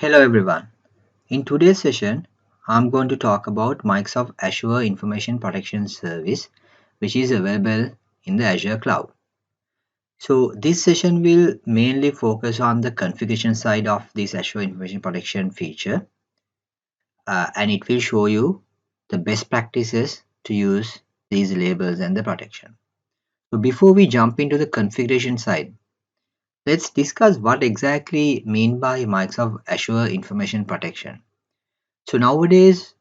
Hello everyone. In today's session, I'm going to talk about Microsoft Azure Information Protection Service, which is available in the Azure cloud. So this session will mainly focus on the configuration side of this Azure Information Protection feature, and it will show you the best practices to use these labels and the protection. So before we jump into the configuration side, let's discuss what exactly mean by Microsoft Azure Information Protection. So nowadays,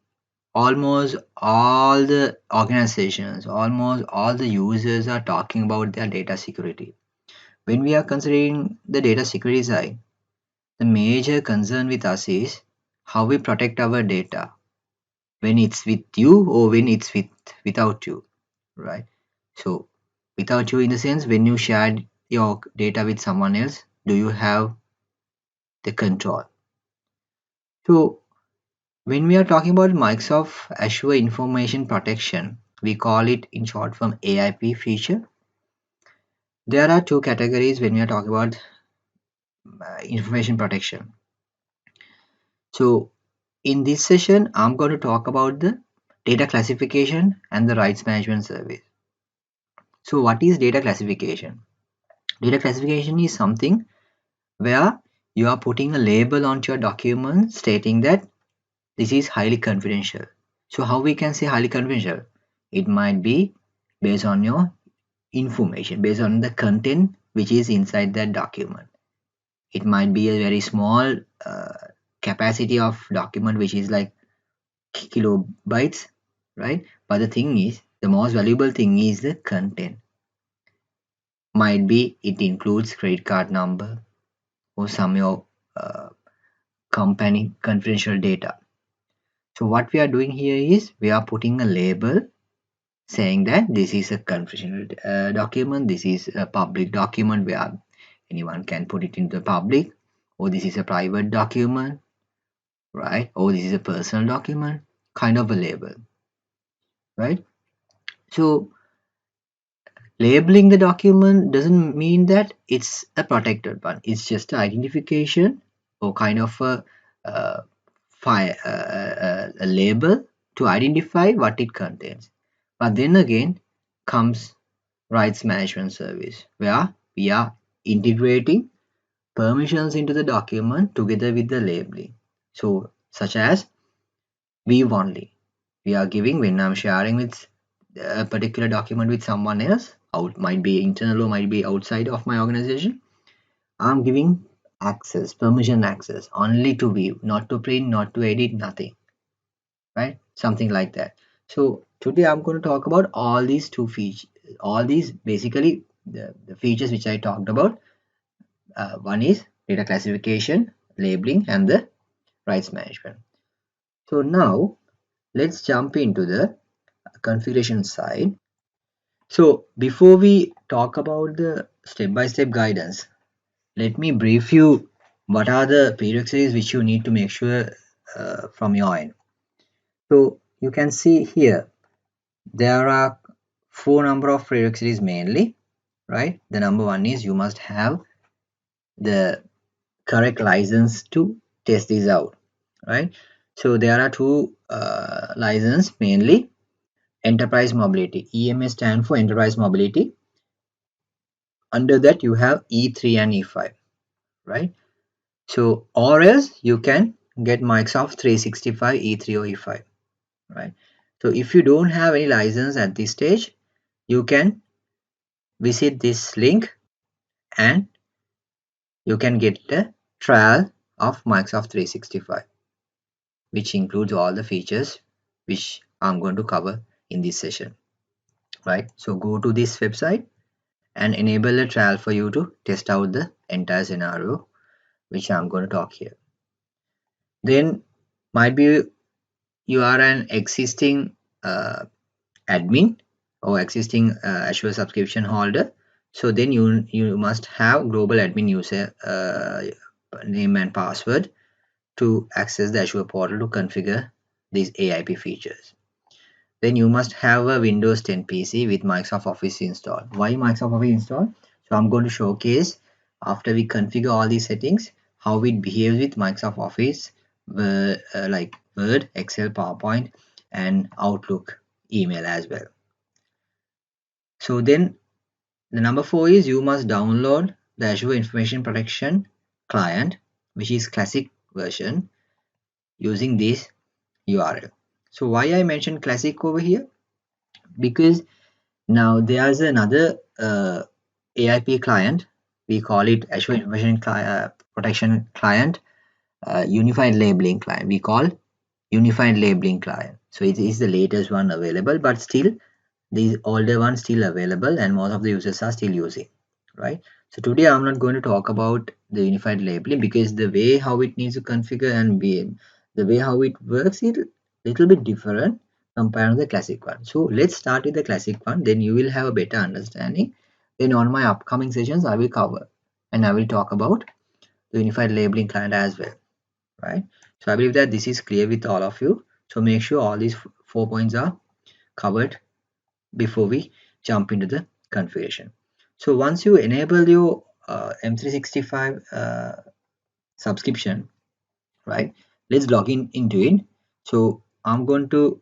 almost all the organizations, almost all the users are talking about their data security. When we are considering the data security side, the major concern with us is how we protect our data when it's with you or when it's without you, right? So without you in the sense when you share your data with someone else, do you have the control? So when we are talking about Microsoft Azure Information Protection, we call it in short form AIP feature. There are two categories when we are talking about information protection. So in this session, I'm going to talk about the data classification and the rights management service. So what is data classification? Data classification is something where you are putting a label onto your document stating that this is highly confidential. So how we can say highly confidential? It might be based on your information, based on the content which is inside that document. It might be a very small capacity of document which is like kilobytes, right? But the thing is, the most valuable thing is the content. Might be it includes credit card number or some your uh, company confidential data. So what we are doing here is we are putting a label saying that this is a confidential document, this is a public document where anyone can put it into the public, or this is a private document, right? Or this is a personal document, kind of a label, right? So labeling the document doesn't mean that it's a protected one. It's just an identification or kind of uh, a label to identify what it contains. But then again comes rights management service where we are integrating permissions into the document together with the labeling. So such as view only. We are giving when I'm sharing with a particular document with someone else, out might be internal or might be outside of my organization. I'm giving access, permission access only to view, not to print, not to edit, nothing, right? Something like that. So today I'm going to talk about all these two features, all these basically the features which I talked about. One is data classification, labeling, and the rights management. So now let's jump into the configuration side. So before we talk about the step-by-step guidance, let me brief you what are the prerequisites which you need to make sure from your end. So you can see here there are four number of prerequisites mainly, right? The number one is you must have the correct license to test this out, right? So there are two license mainly. Enterprise mobility, EMS stand for enterprise mobility. Under that you have E3 and E5, right? So or else you can get Microsoft 365 E3 or E5, right? So if you don't have any license at this stage, you can visit this link and you can get the trial of Microsoft 365, which includes all the features which I'm going to cover in this session, right? So go to this website and enable a trial for you to test out the entire scenario which I'm going to talk here. Then might be you are an existing admin or existing Azure subscription holder. So then you must have global admin user name and password to access the Azure portal to configure these AIP features. Then you must have a Windows 10 PC with Microsoft Office installed. Why Microsoft Office installed? So I'm going to showcase after we configure all these settings, how it behaves with Microsoft Office, like Word, Excel, PowerPoint, and Outlook email as well. So then the number 4 is you must download the Azure Information Protection client, which is classic version, using this URL. So why I mentioned classic over here? Because now there's another AIP client. We call it Azure Information Protection Client, Unified Labeling Client. We call Unified Labeling Client. So it is the latest one available, but still these older ones still available, and most of the users are still using, right? So today I'm not going to talk about the unified labeling, because the way how it needs to configure and be, the way how it works is little bit different compared to the classic one. So let's start with the classic one, then you will have a better understanding. Then on my upcoming sessions I will cover and I will talk about the unified labeling client as well, right? So I believe that this is clear with all of you. So make sure all these 4 points are covered before we jump into the configuration. So once you enable your M365 subscription, right, let's log in into it. So I'm going to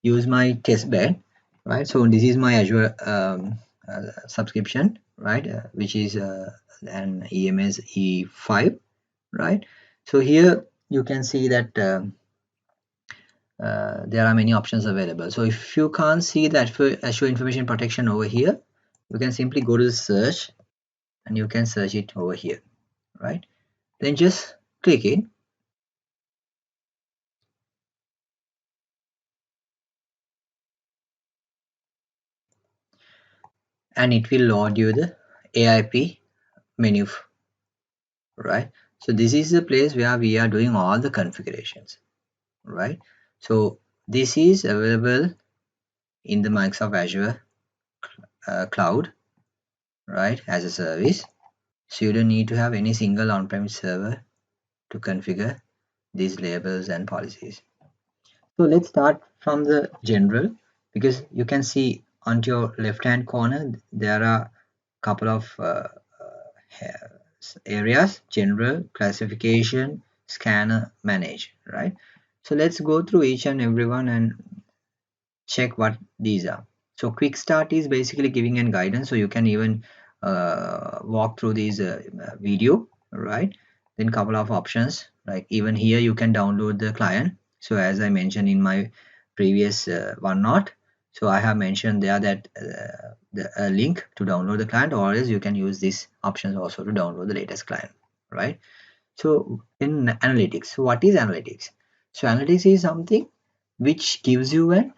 use my test bed, right? So this is my Azure subscription, right, which is an EMS E5, right? So here you can see that there are many options available. So if you can't see that for Azure Information Protection over here, you can simply go to the search and you can search it over here, right? Then just click it, and it will load you the AIP menu, right? So this is the place where we are doing all the configurations, right? So this is available in the Microsoft Azure cloud, right, as a service. So you don't need to have any single on-premise server to configure these labels and policies. So let's start from the general, because you can see on your left hand corner there are a couple of areas: general, classification, scanner, manage, right? So let's go through each and every one and check what these are. So quick start is basically giving an guidance, so you can even walk through these video, right? Then couple of options, like even here you can download the client. So as I mentioned in my previous one note, so I have mentioned there that the link to download the client, or else you can use these options also to download the latest client, right? So in analytics, so what is analytics? So analytics is something which gives you an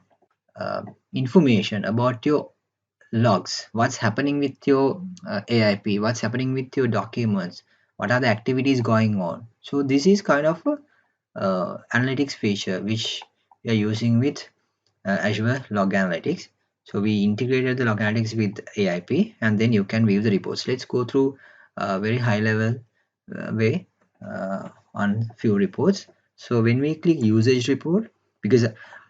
information about your logs, what's happening with your AIP, what's happening with your documents, what are the activities going on. So this is kind of a analytics feature which we are using with Azure Log Analytics. So we integrated the log analytics with AIP, and then you can view the reports. Let's go through a very high level way on few reports. So when we click usage report, because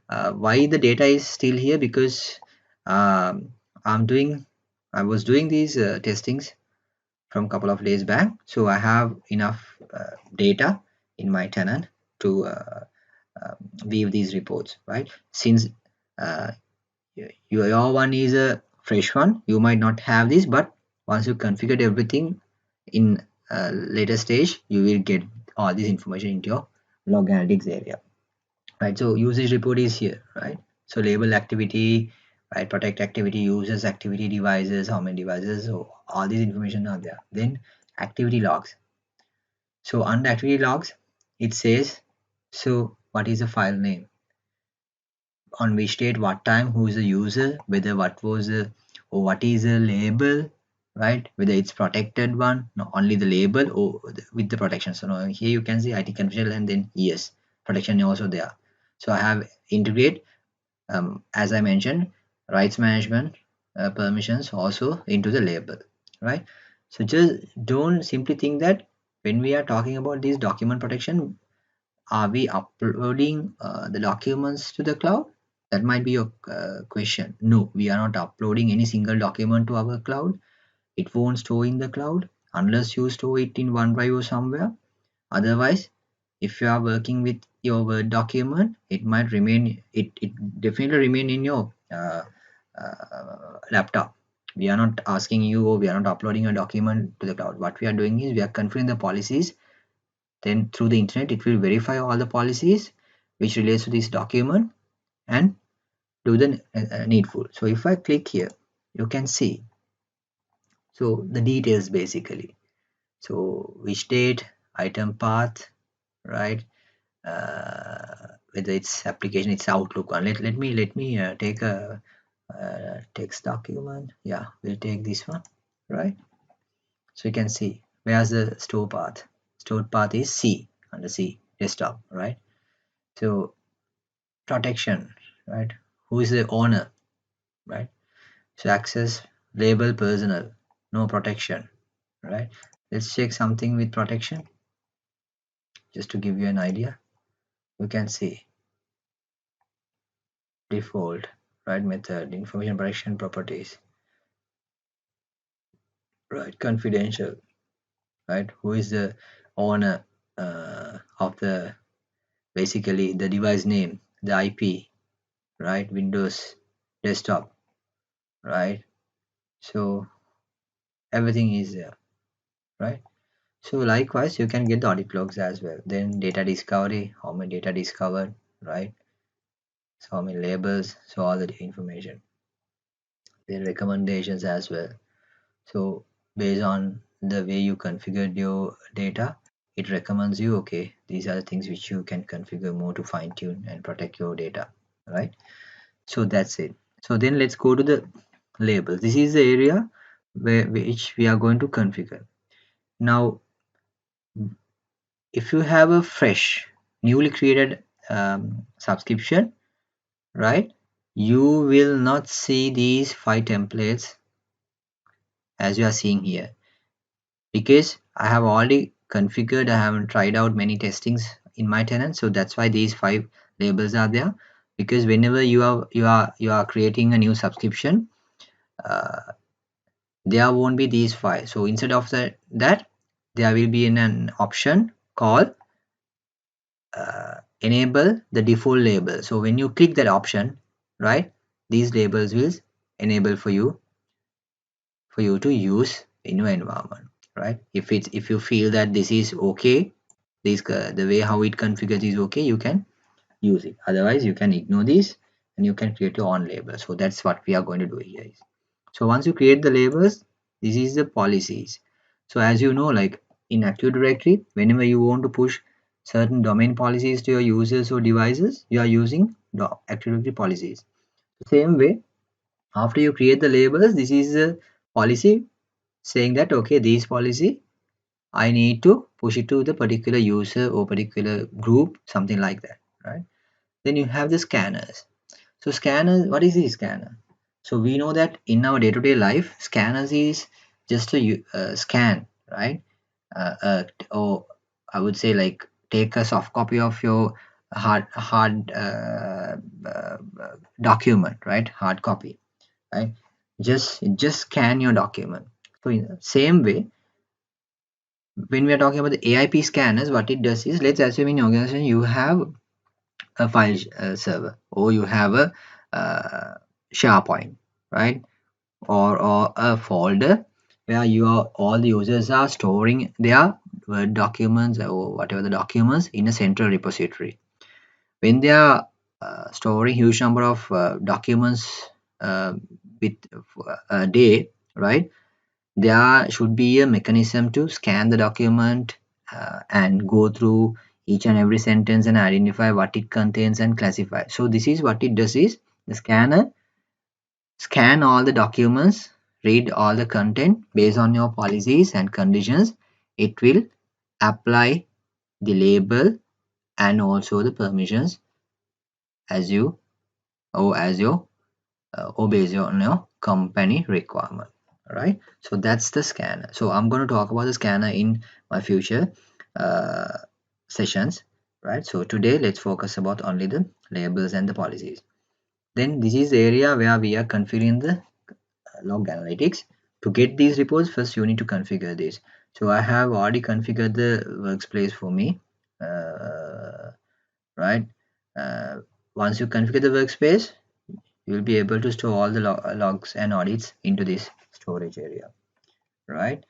why the data is still here, because um, I was doing these testings from a couple of days back, so I have enough data in my tenant to view these reports, right? Since uh, your one is a fresh one, you might not have this, but once you configured everything in a later stage, you will get all this information into your log analytics area, right? So usage report is here, right? So label activity, right, protect activity, users activity, devices, how many devices, so all these information are there. Then activity logs. So under activity logs it says, so what is the file name, on which date, what time, who is the user, whether what was the, or what is the label, right, whether it's protected one, no, only the label, or with the protection. So now here you can see IT confidential, and then yes, protection is also there. So I have integrate, as I mentioned, rights management permissions also into the label, right? So just don't simply think that when we are talking about this document protection, are we uploading the documents to the cloud? That might be your question. No, we are not uploading any single document to our cloud. It won't store in the cloud unless you store it in OneDrive or somewhere. Otherwise, if you are working with your Word document, it might remain, it definitely remain in your laptop. We are not asking you, or we are not uploading a document to the cloud. What we are doing is we are configuring the policies. Then through the internet, it will verify all the policies which relates to this document and do the needful. So if I click here, you can see, so the details basically. So which date, item path, right? Whether it's application, it's Outlook one. Let me take a text document. Yeah, we'll take this one, right? So you can see where's the store path. Stored path is C, under C, desktop, right? So protection, right? Who is the owner, right? So access label personal, no protection, right? Let's check something with protection just to give you an idea. You can see default, right? Method, information protection properties, right? Confidential, right? Who is the owner of the, basically the device name, the IP, right? Windows desktop, right? So everything is there, right? So likewise, you can get the audit logs as well. Then data discovery, how many data discovered, right? So how many labels, so all the information. Then recommendations as well. So based on the way you configured your data, it recommends you, okay, these are the things which you can configure more to fine tune and protect your data, right? So that's it. So then let's go to the labels. This is the area which we are going to configure. Now, if you have a fresh, newly created subscription, right, you will not see these 5 templates as you are seeing here, because I have already configured, I haven't tried out many testings in my tenant, so that's why these 5 labels are there. Because whenever you are creating a new subscription, uh, there won't be these 5. So instead of that there will be an option called enable the default label. So when you click that option, right, these labels will enable for you to use in your environment, right? If you feel that this is okay, this the way how it configures is okay, you can use it. Otherwise you can ignore this and you can create your own label. So that's what we are going to do here. So once you create the labels, this is the policies. So as you know, like in Active Directory, whenever you want to push certain domain policies to your users or devices, you are using the Active Directory policies. Same way, after you create the labels, this is a policy saying that, okay, this policy I need to push it to the particular user or particular group, something like that, right? Then you have the scanners. So scanners, what is a scanner? So we know that in our day-to-day life, scanners is just a scan, right? Or I would say like take a soft copy of your hard document, right? Hard copy, right? Just scan your document. So in the same way, when we are talking about the AIP scanners, what it does is, let's assume in your organization you have a file server, or you have a SharePoint, right? Or a folder where all the users are storing their Word documents or whatever the documents in a central repository. When they are storing huge number of documents uh, with a day, right? There should be a mechanism to scan the document and go through each and every sentence and identify what it contains and classify. So this is what it does is, the scanner scan all the documents, read all the content based on your policies and conditions. It will apply the label and also the permissions as you or as your or based on your company requirement. All right, so that's the scanner. So I'm going to talk about the scanner in my future uh, sessions, right? So today let's focus about only the labels and the policies. Then this is the area where we are configuring the log analytics. To get these reports, first you need to configure this. So I have already configured the workspace for me, right? uh, Once you configure the workspace, you will be able to store all the logs and audits into this storage area, right?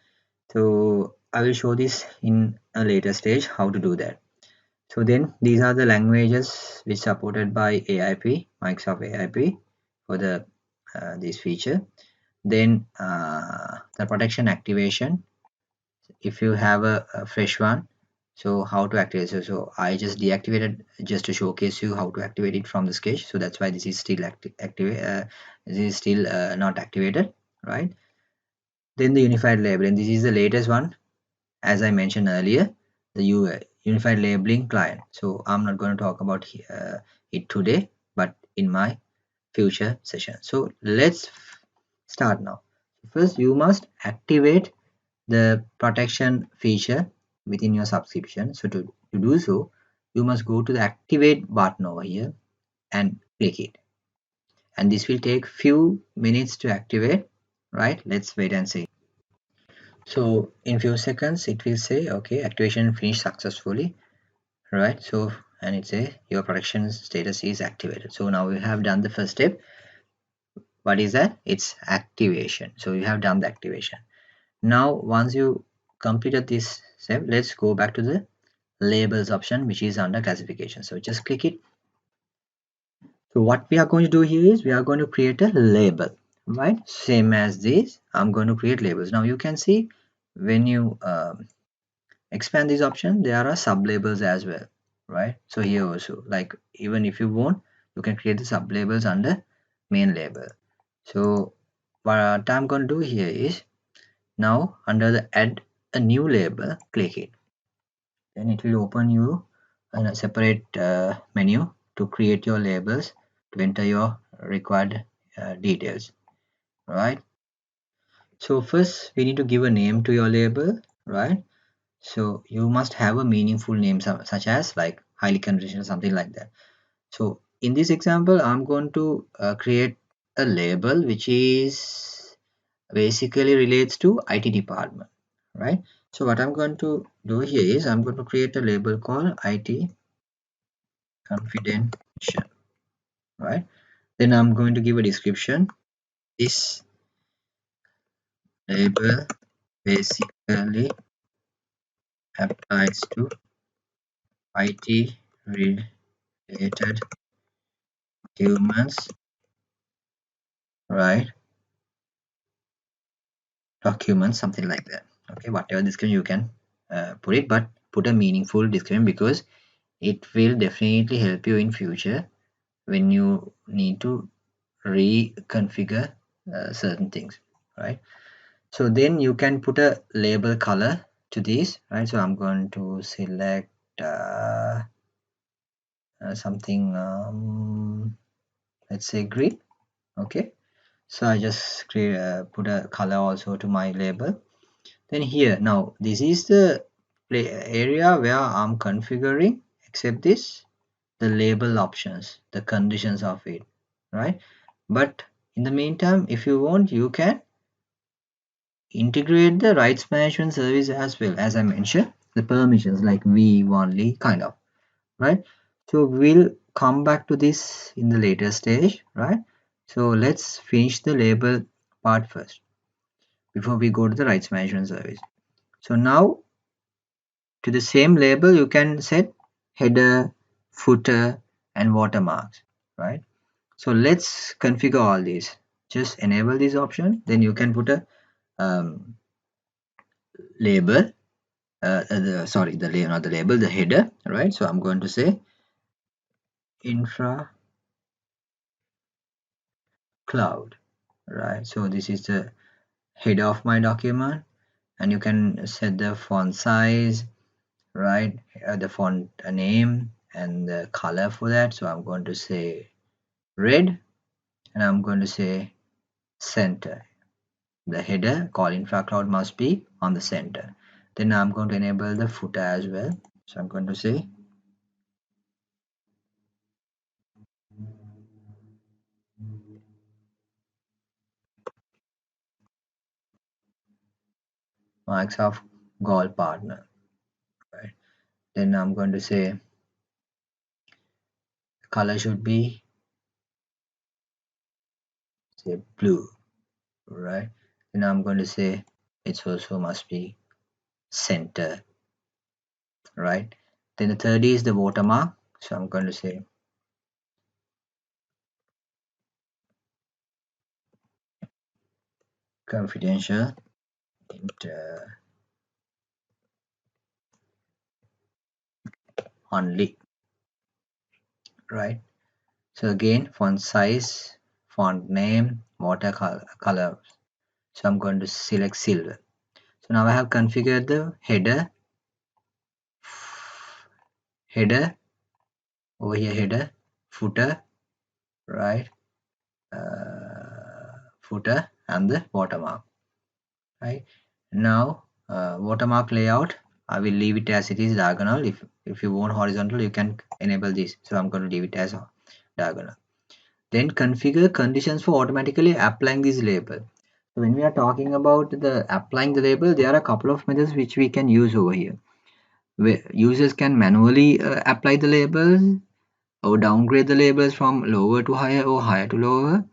So I will show this in a later stage how to do that. So then these are the languages which supported by AIP, Microsoft AIP, for the this feature. Then the protection activation, if you have a fresh one, so how to activate it. So I just deactivated just to showcase you how to activate it from the sketch. So that's why this is still this is still not activated, right? Then the unified labeling, this is the latest one, as I mentioned earlier, the unified labeling client. So I'm not going to talk about it today, but in my future session. So let's start now. First, you must activate the protection feature within your subscription. So to do so, you must go to the activate button over here and click it. And this will take few minutes to activate, right? Let's wait and see. So in few seconds, it will say, okay, activation finished successfully, right? So, and it says your protection status is activated. So now we have done the first step. What is that? It's activation. So you have done the activation. Now, once you completed this step, let's go back to the labels option, which is under classification. So just click it. So what we are going to do here is we are going to create a label, right? Same as this, I'm going to create labels. Now you can see when you expand this option, there are sub labels as well, right? So here also, like even if you want, you can create the sub labels under main label. So what I'm going to do here is now under the add a new label, click it. Then it will open you in a separate menu to create your labels, to enter your required details, right? So first we need to give a name to your label, right? So you must have a meaningful name, such as like highly confidential, something like that. So in this example, I'm going to create a label which is basically relates to IT department, right? So what I'm going to do here is I'm going to create a label called IT confidential, right? Then I'm going to give a description. This label basically applies to IT related documents, right? Documents, something like that. Okay, whatever description you can put it, but put a meaningful description, because it will definitely help you in future when you need to reconfigure certain things, right? So then you can put a label color to this, right? So I'm going to select something, let's say green. Okay, so I just put a color also to my label. Then here, now this is the area where I'm configuring, except this, the label options, the conditions of it, right? But in the meantime, if you want, you can integrate the rights management service as well, as I mentioned, the permissions like we only kind of, right? So we'll come back to this in the later stage, right? So let's finish the label part first before we go to the rights management service. So now to the same label, you can set header, footer, and watermarks, right? So let's configure all these. Just enable this option, then you can put a label, sorry, not the label, the header, right? So I'm going to say infra cloud, right? So this is the header of my document, and you can set the font size, right? The font name and the color for that. So I'm going to say red, and I'm going to say center. The header called infra cloud must be on the center. Then I'm going to enable the footer as well. So I'm going to say Microsoft goal partner, right? Then I'm going to say color should be say blue, right? Then I'm going to say it's also must be center, right? Then the third is the watermark, so I'm going to say confidential enter only, right? So again, font size, font name, watercolor. So I'm going to select silver. So now I have configured the header over here, header, footer, right? Footer and the watermark, right? Now watermark layout, I will leave it as it is diagonal. If you want horizontal, you can enable this. So I'm going to leave it as diagonal. Then configure conditions for automatically applying this label. So when we are talking about the applying the label, there are a couple of methods which we can use over here, where users can manually apply the labels or downgrade the labels from lower to higher or higher to lower,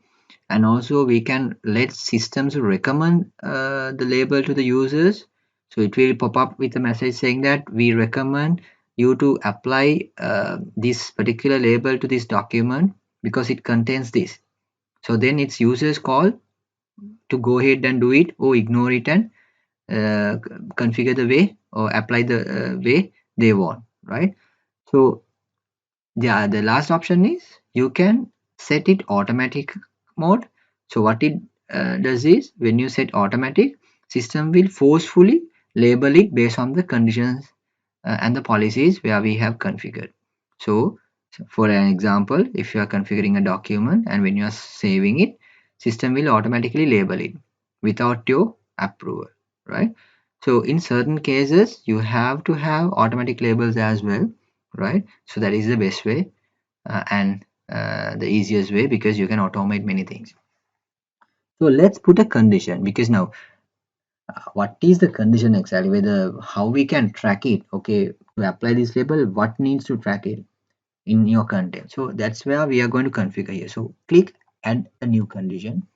and also we can let systems recommend the label to the users. So it will pop up with a message saying that we recommend you to apply this particular label to this document because it contains this. So then it's users call to go ahead and do it or ignore it and configure the way or apply the way they want, right? So yeah, the last option is you can set it automatic mode. So what it does is when you set automatic, system will forcefully label it based on the conditions and the policies where we have configured. So for an example, if you are configuring a document and when you are saving it, system will automatically label it without your approval, right? So in certain cases, you have to have automatic labels as well, right? So that is the best way and the easiest way because you can automate many things. So let's put a condition, because now what is the condition exactly, whether how we can track it, okay, to apply this label, what needs to track it in your content. So that's where we are going to configure here. So click add a new condition.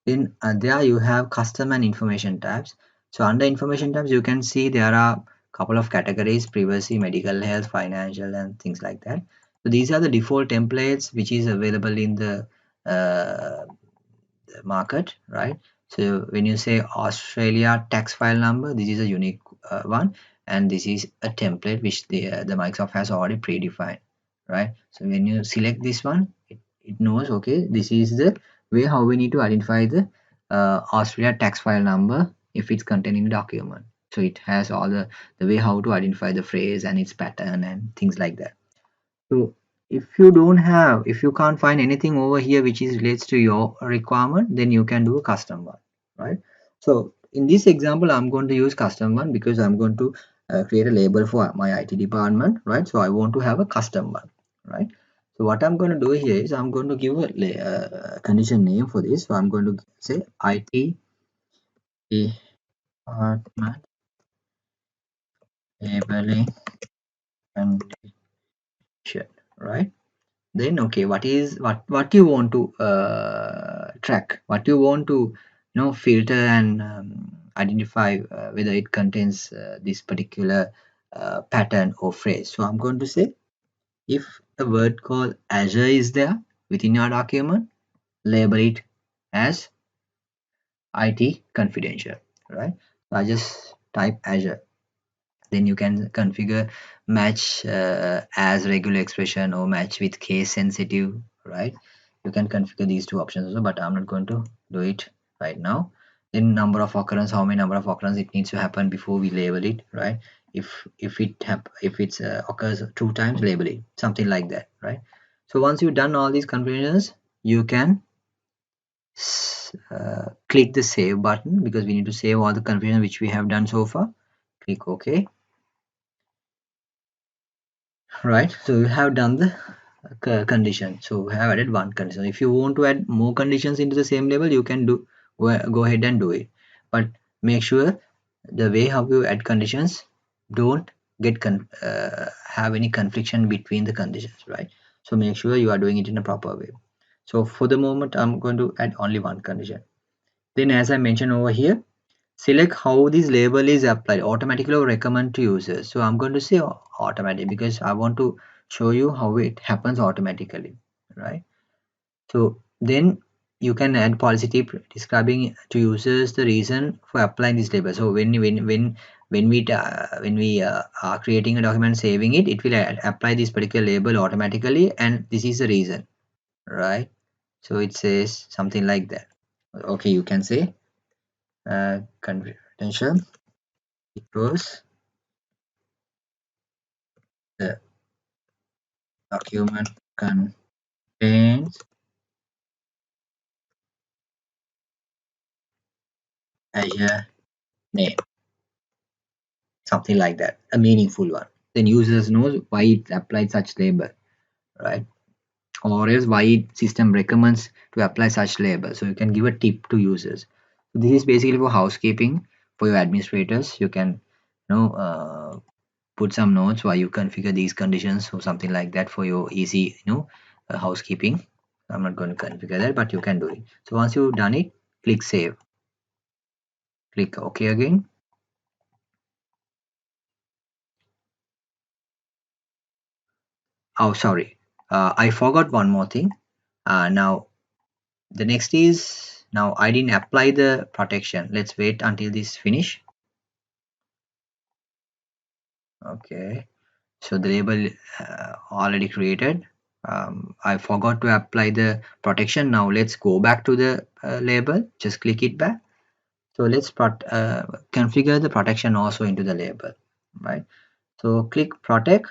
Then there you have custom and information tabs. So under information tabs, you can see there are a couple of categories: privacy, medical, health, financial, and things like that. So these are the default templates which is available in the market, right? So when you say Australia tax file number, this is a unique one, and this is a template which the Microsoft has already predefined, right? So when you select this one, it knows, okay, this is the way how we need to identify the Australia tax file number if it's contained in the document. So it has all the way how to identify the phrase and its pattern and things like that. So if you can't find anything over here which is relates to your requirement, then you can do a custom one, right? So in this example, I'm going to use custom one because I'm going to create a label for my IT department, right? So I want to have a custom one, right? So what I'm going to do here is I'm going to give a condition name for this. So I'm going to say IT department labeling condition, right? Then okay, what you want to track, what you want to filter and identify whether it contains this particular pattern or phrase. So I'm going to say if a word called Azure is there within your document, label it as IT confidential, right? So I just type Azure. Then you can configure match as regular expression or match with case sensitive, right? You can configure these two options also, but I'm not going to do it right now. Then number of occurrence, how many number of occurrence it needs to happen before we label it, right? If it's occurs 2 times, label it, something like that, right? So once you've done all these configurations, you can click the save button because we need to save all the configuration which we have done so far. Click OK. Right, so you have done the condition. So we have added one condition. If you want to add more conditions into the same level, you can go ahead and do it, but make sure the way how you add conditions, don't get have any confliction between the conditions, right? So make sure you are doing it in a proper way. So for the moment, I'm going to add only one condition. Then, as I mentioned over here, select how this label is applied automatically or recommend to users. So I'm going to say automatic because I want to show you how it happens automatically, right? So then you can add policy tip describing to users the reason for applying this label. So when we are creating a document, saving it, it will apply this particular label automatically, and this is the reason, right? So it says something like that. Okay, you can say confidential. It was the document contains Azure name, something like that, a meaningful one. Then users knows why it applied such label, right? Or else why system recommends to apply such label. So you can give a tip to users. So this is basically for housekeeping for your administrators. You can put some notes why you configure these conditions or something like that for your easy housekeeping. I'm not going to configure that, but you can do it. So once you've done it, click save, click OK again. Oh, sorry, I forgot one more thing. Now the next is, now I didn't apply the protection. Let's wait until this finish. Okay, so the label already created. I forgot to apply the protection. Now let's go back to the label, just click it back. So let's configure the protection also into the label, right? So click protect,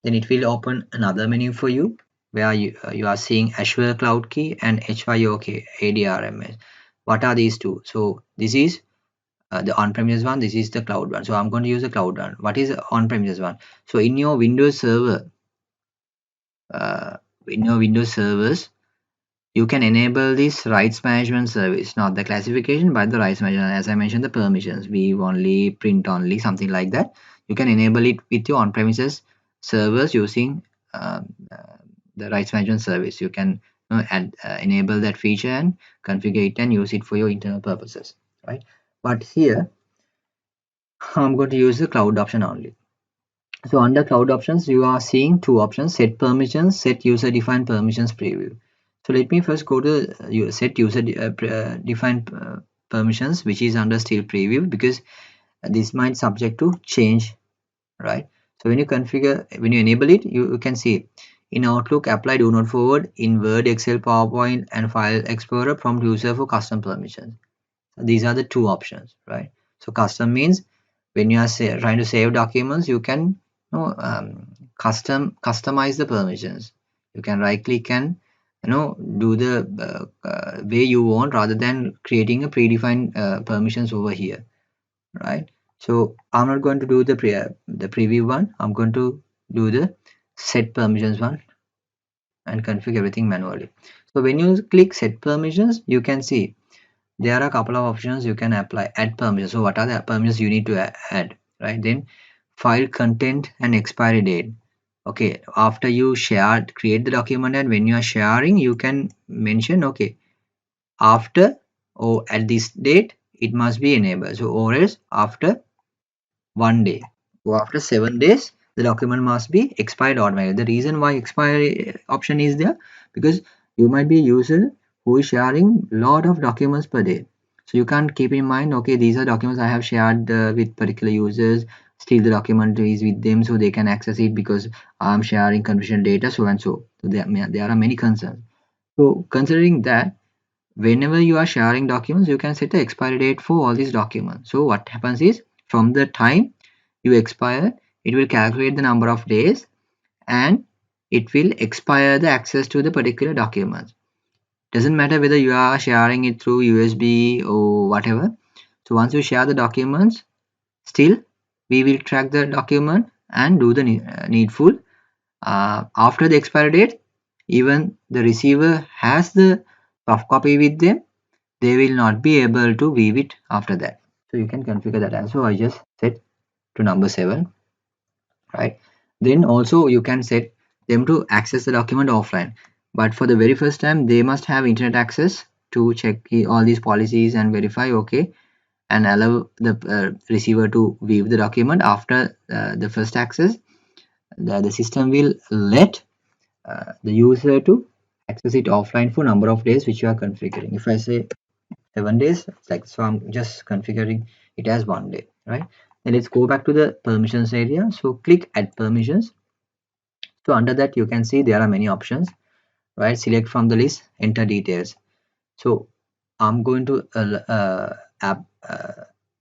then it will open another menu for you where you are seeing Azure Cloud Key and HYOK ADRMS. What are these two? So this is the on-premises one, this is the cloud one. So I'm going to use the cloud one. What is the on-premises one? So in your Windows server, in your Windows servers, you can enable this rights management service, not the classification, but the rights management. As I mentioned, the permissions, view only, print only, something like that. You can enable it with your on-premises servers using the rights management service. You can enable that feature and configure it and use it for your internal purposes, right? But here, I'm going to use the cloud option only. So under cloud options, you are seeing two options: set permissions, set user defined permissions preview. So let me first go to set user defined permissions, which is under still preview, because this might subject to change, right? So when you enable it, you can see in Outlook, apply do not forward, in Word, Excel, PowerPoint, and File Explorer, prompt user for custom permissions. These are the two options, right? So custom means when you are trying to save documents, you can customize the permissions. You can right click and do the way you want rather than creating a predefined permissions over here, right? So I'm not going to do the preview one. I'm going to do the set permissions one and configure everything manually. So when you click set permissions, you can see there are a couple of options you can apply. Add permissions. So what are the permissions you need to add, right? Then file content and expiry date. Okay, after you create the document, and when you are sharing, you can mention, okay, after or at this date it must be enabled. So or else after 1 day or after 7 days the document must be expired automatically. The reason why expiry option is there, because you might be a user who is sharing lot of documents per day. So you can't keep in mind, okay, these are documents I have shared with particular users, still the document is with them so they can access it because I'm sharing confidential data, so and so. So there are many concerns. So considering that, whenever you are sharing documents, you can set the expiry date for all these documents. So what happens is, from the time you expire, it will calculate the number of days and it will expire the access to the particular documents. Doesn't matter whether you are sharing it through USB or whatever. So once you share the documents, still we will track the document and do the needful. After the expiry date, even the receiver has the soft copy with them, they will not be able to view it after that. So you can configure that as well. I just set to number 7, right? Then also you can set them to access the document offline, but for the very first time they must have internet access to check all these policies and verify okay, and allow the receiver to view the document. After the first access, the system will let the user to access it offline for number of days which you are configuring. If I say 7 days, like, so I'm just configuring it as 1 day, right? Then let's go back to the permissions area. So click add permissions. So under that you can see there are many options, right? Select from the list, enter details. So I'm going to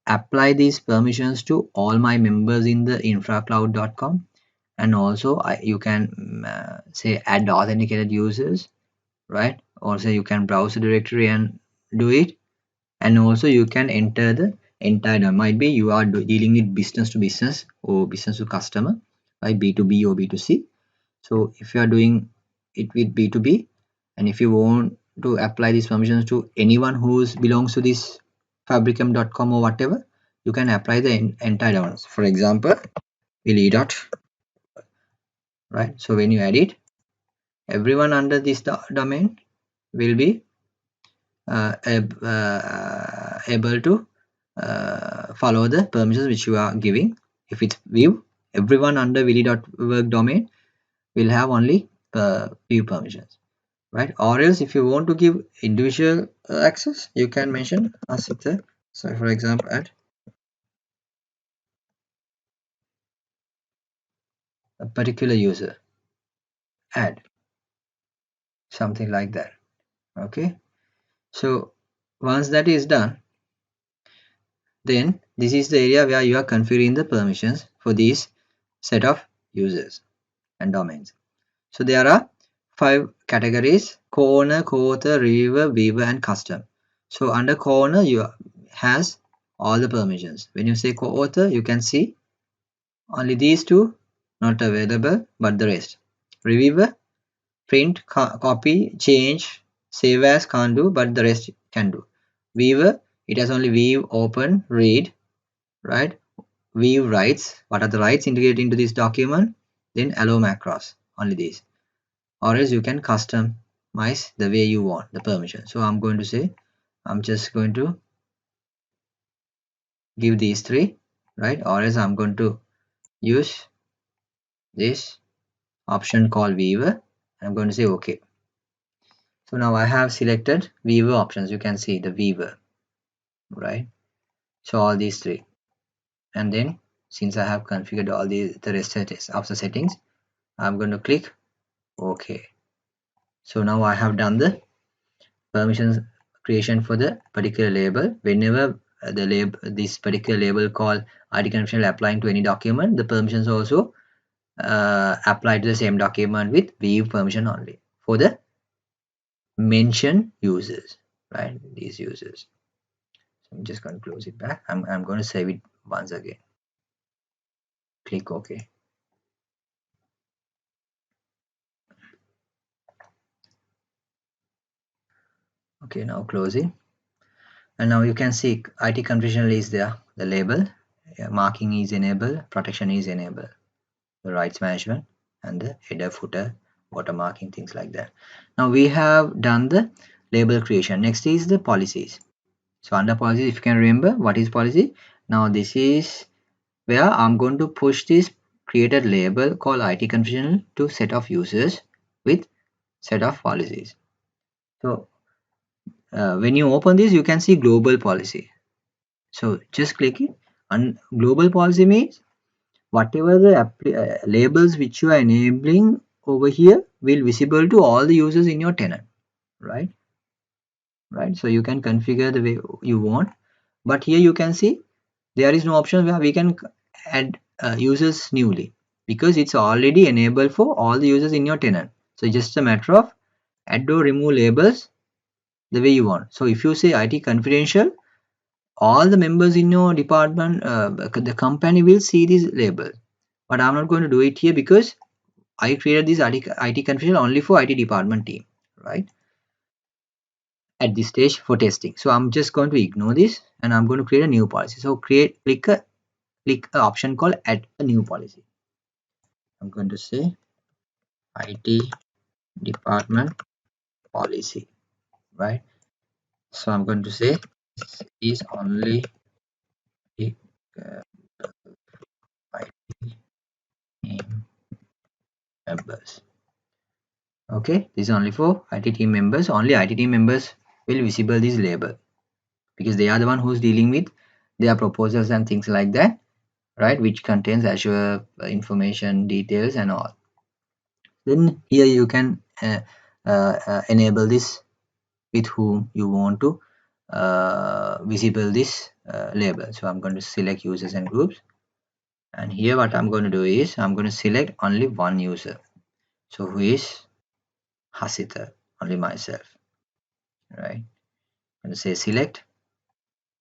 apply these permissions to all my members in the infracloud.com, and also you can say add authenticated users, right? Also you can browse the directory and do it, and also you can enter the entire. Might be you are dealing with business to business or business to customer, right? B2B or B2C. So if you are doing it with B2B, and if you want to apply these permissions to anyone who belongs to this fabricam.com or whatever, you can apply the entire ones. For example, Willy dot, right? So when you add it, everyone under this domain will be able to follow the permissions which you are giving. If it's view, everyone under willy.work domain will have only view permissions, right? Or else if you want to give individual access, you can mention as it's a, so for example add a particular user, add something like that. Okay, so once that is done, then this is the area where you are configuring the permissions for these set of users and domains. So there are 5 categories: co-owner, co-author, reviewer, viewer, and custom. So under co-owner you has all the permissions. When you say co-author, you can see only these two not available, but the rest. Reviewer, print, copy, change, save as can't do, but the rest can do. Viewer, it has only view, open, read, right? View rights, what are the rights integrated into this document? Then allow macros, only these. Or else you can customize the way you want the permission. So I'm going to say, I'm just going to give these 3, right? Or else I'm going to use this option called viewer. I'm going to say okay. So now I have selected viewer options. You can see the viewer, right? So all these 3, and then since I have configured all the rest of the settings, I'm going to click OK. So now I have done the permissions creation for the particular label. Whenever the label, this particular label called ID conditional applying to any document, the permissions also apply to the same document with view permission only for the mention users, right? These users. So I'm just going to close it back. I'm going to save it once again. Click OK. Okay, now close it. And now you can see IT conditional is there. The label, marking is enabled, protection is enabled, the rights management, and the header, footer, watermarking, things like that. Now we have done the label creation. Next is the policies. So under policies, if you can remember what is policy, now this is where I'm going to push this created label called IT conditional to set of users with set of policies. So when you open this, you can see global policy. So just click it. And global policy means whatever the labels which you are enabling over here will visible to all the users in your tenant, right? So you can configure the way you want, but here you can see there is no option where we can add users newly, because it's already enabled for all the users in your tenant. So it's just a matter of add or remove labels the way you want. So if you say IT confidential, all the members in your department, the company will see this label, but I'm not going to do it here because I created this IT confidential only for IT department team, right? at this stage for testing. So I'm just going to ignore this and I'm going to create a new policy. So click a option called add a new policy. I'm going to say IT department policy, right? So I'm going to say this is only uh, IT team members. Okay, this is only for IT team members. Only IT team members will visible this label because they are the one who's dealing with their proposals and things like that, right? Which contains Azure information, details, and all. Then here you can enable this with whom you want to visible this label. So I'm going to select users and groups, and here what I'm going to do is I'm going to select only one user. So who is Hasita? Only myself, right? I'm going to say select.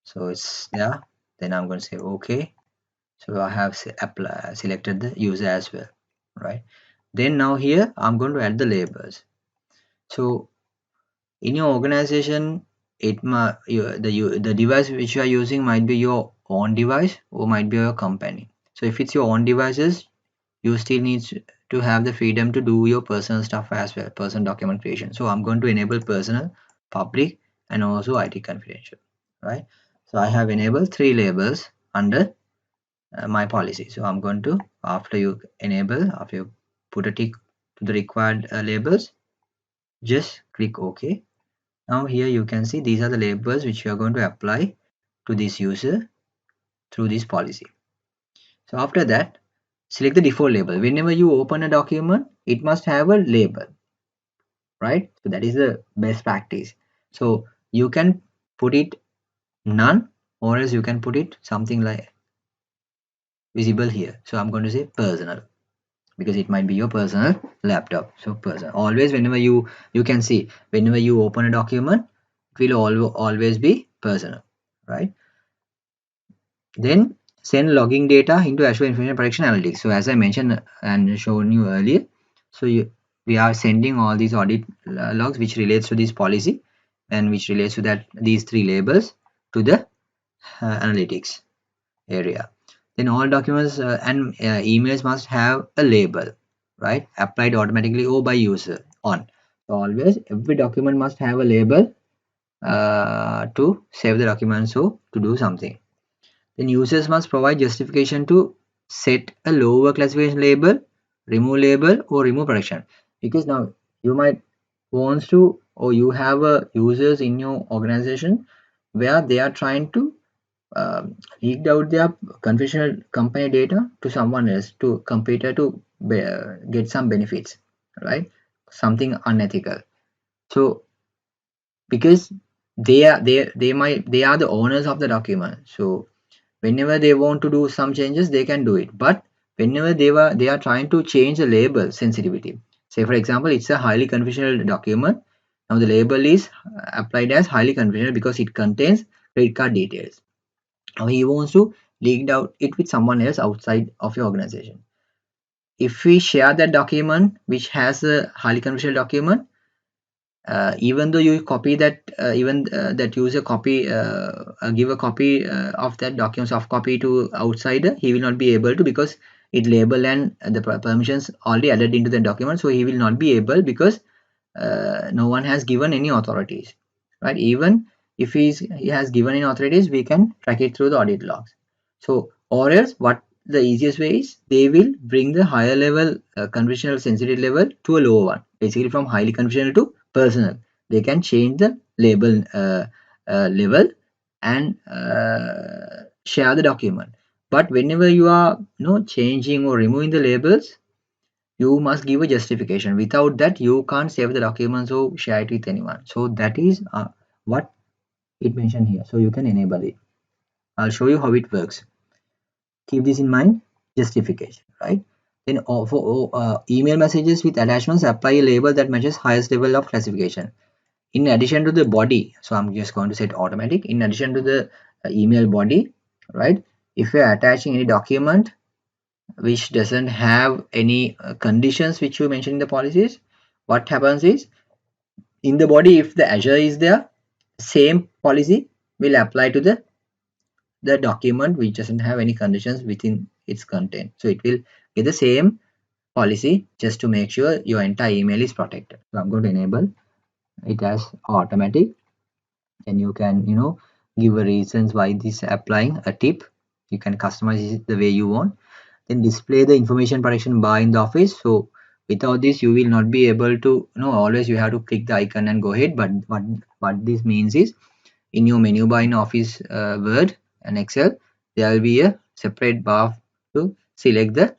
So it's there. Then I'm going to say OK. So I have selected the user as well, right? Then now here I'm going to add the labels. So in your organization, the device which you are using might be your own device or might be your company. So if it's your own devices, you still need to have the freedom to do your personal stuff as well, personal document creation. So I'm going to enable personal, public, and also IT confidential, right? So I have enabled 3 labels under my policy. So I'm going to, after you put a tick to the required labels, just click OK. Now here you can see these are the labels which you are going to apply to this user through this policy. So after that, select the default label. Whenever you open a document, it must have a label, right? So that is the best practice. So you can put it none, or else you can put it something like visible here. So I'm going to say personal, because it might be your personal laptop. So personal, always whenever you can see whenever you open a document, it will always be personal, right? Then send logging data into Azure Information Protection Analytics. So as I mentioned and shown you earlier, so we are sending all these audit logs which relates to this policy and which relates to that these 3 labels to the analytics area. Then all documents and emails must have a label, right? Applied automatically or by user on. So always every document must have a label to save the document, so to do something. Then users must provide justification to set a lower classification label, remove label, or remove protection. Because now you might want to, or you have users in your organization where they are trying to leaked out their confidential company data to someone else, to computer, to get some benefits, right? Something unethical. So because they are the owners of the document, so whenever they want to do some changes they can do it, but whenever they are trying to change the label sensitivity, say for example it's a highly confidential document, now the label is applied as highly confidential because it contains credit card details. Now he wants to leak out it with someone else outside of your organization. If we share that document which has a highly confidential document, even though you copy that, even that user copy give a copy of that document, soft copy to outsider, he will not be able to, because it label and the permissions already added into the document, so he will not be able, because no one has given any authorities, right? Even if he has given any authorities, we can track it through the audit logs. So or else what the easiest way is, they will bring the higher level conventional sensitivity level to a lower one, basically from highly conventional to personal. They can change the label level and share the document. But whenever you are changing or removing the labels, you must give a justification. Without that you can't save the documents or share it with anyone. So that is what it mentioned here. So you can enable it. I'll show you how it works. Keep this in mind. Justification, right? Then for email messages with attachments, apply a label that matches highest level of classification. In addition to the body, so I'm just going to set automatic. In addition to the email body, right? If you're attaching any document which doesn't have any conditions which you mentioned in the policies, what happens is, in the body, if the Azure is there, same policy will apply to the document which doesn't have any conditions within its content. So it will get the same policy just to make sure your entire email is protected. So I'm going to enable it as automatic, and you can give a reasons why this applying a tip. You can customize it the way you want. Then display the information protection bar in the office. So without this you will not be able to always you have to click the icon and go ahead. But what this means is, in your menu bar in Office, Word and Excel, there will be a separate bar to select the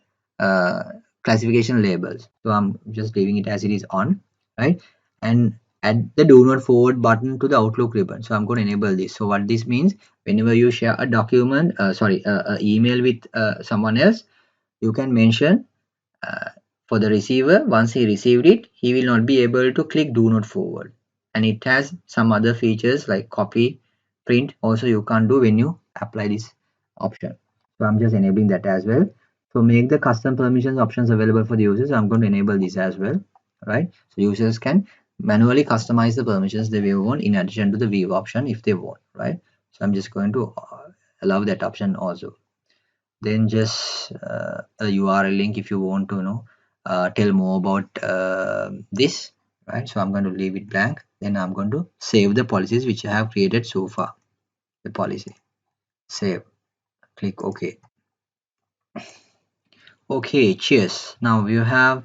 classification labels. So I'm just leaving it as it is on, right? And add the do not forward button to the Outlook ribbon. So I'm going to enable this. So what this means, whenever you share a document, email with someone else, you can mention uh, for the receiver, once he received it, he will not be able to click do not forward. And it has some other features like copy, print also you can't do when you apply this option. So I'm just enabling that as well. So make the custom permissions options available for the users. I'm going to enable this as well, right? So users can manually customize the permissions they want in addition to the view option if they want, right? So I'm just going to allow that option also. Then just a URL link if you want to tell more about this, right? So I'm going to leave it blank. Then I'm going to save the policies which I have created so far. The policy, save, click OK. Okay, cheers. Now you have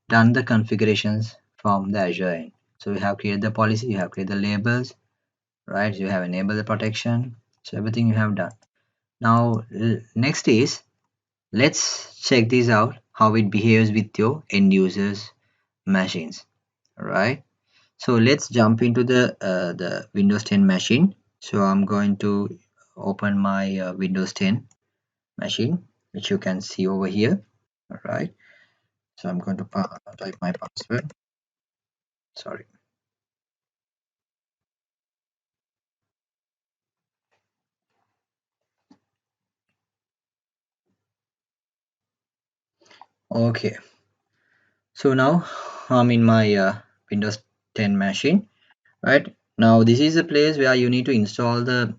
done the configurations from the Azure end. So you have created the policy, you have created the labels, right? You have enabled the protection. So everything you have done. Now next is, let's check this out, how it behaves with your end users machines, right? So let's jump into the Windows 10 machine. So I'm going to open my Windows 10 machine, which you can see over here. All right. So I'm going to type my password. Sorry. Okay. So now I'm in my Windows 10 machine. Right now, this is a place where you need to install the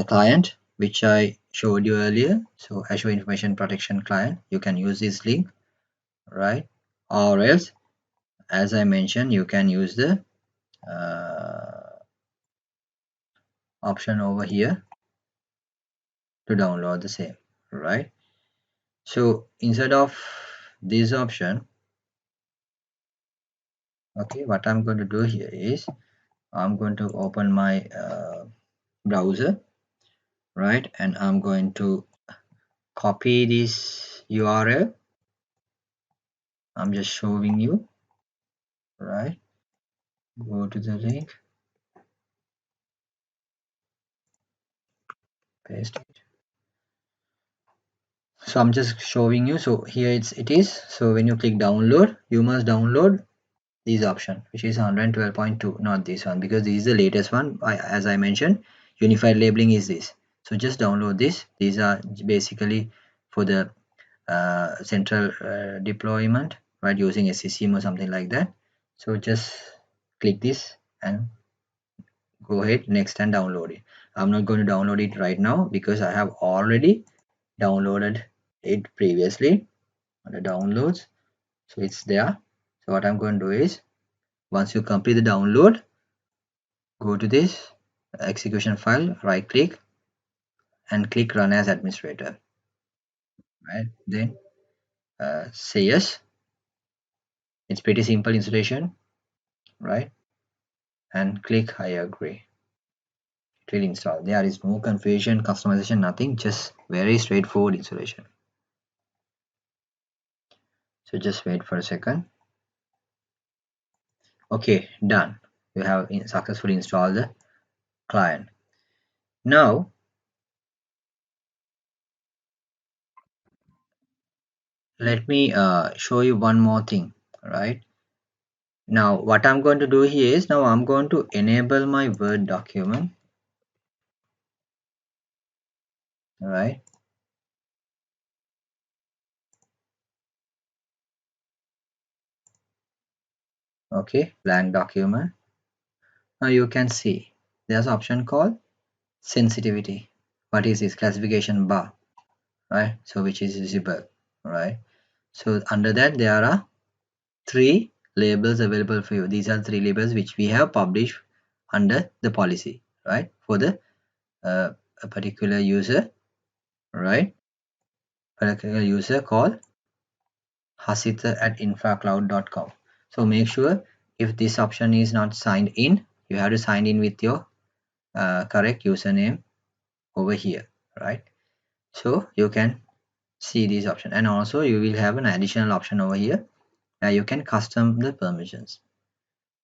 client which I showed you earlier. So Azure Information Protection Client, you can use this link, right? Or else, as I mentioned, you can use the option over here to download the same, right? So instead of this option, okay, what I'm going to do here is I'm going to open my browser, right? And I'm going to copy this URL. I'm just showing you, right? Go to the link, paste it. So I'm just showing you. So here it is. So when you click download, you must download this option, which is 112.2, not this one, because this is the latest one. As I mentioned, unified labeling is this. So just download this. These are basically for the central deployment, right, using SCCM or something like that. So just click this and go ahead next and download it. I'm not going to download it right now because I have already downloaded it previously on the downloads, so it's there. So what I'm going to do is, once you complete the download, go to this execution file, right click and click run as administrator, right? Then say yes. It's pretty simple installation, right? And click I agree. It will install. There is no configuration, customization, nothing, just very straightforward installation. So just wait for a second. Okay, done. You have successfully installed the client. Now let me show you one more thing, right? Now what I'm going to do here is, now I'm going to enable my Word document, right? Okay, blank document. Now you can see there's an option called sensitivity. What is this? Classification bar, right? So which is visible, right? So under that there are three labels available for you. These are three labels which we have published under the policy, right? For the a particular user, right? Particular user called hasitha@infracloud.com. So make sure if this option is not signed in, you have to sign in with your correct username over here, right? So you can see this option, and also you will have an additional option over here. You can custom the permissions,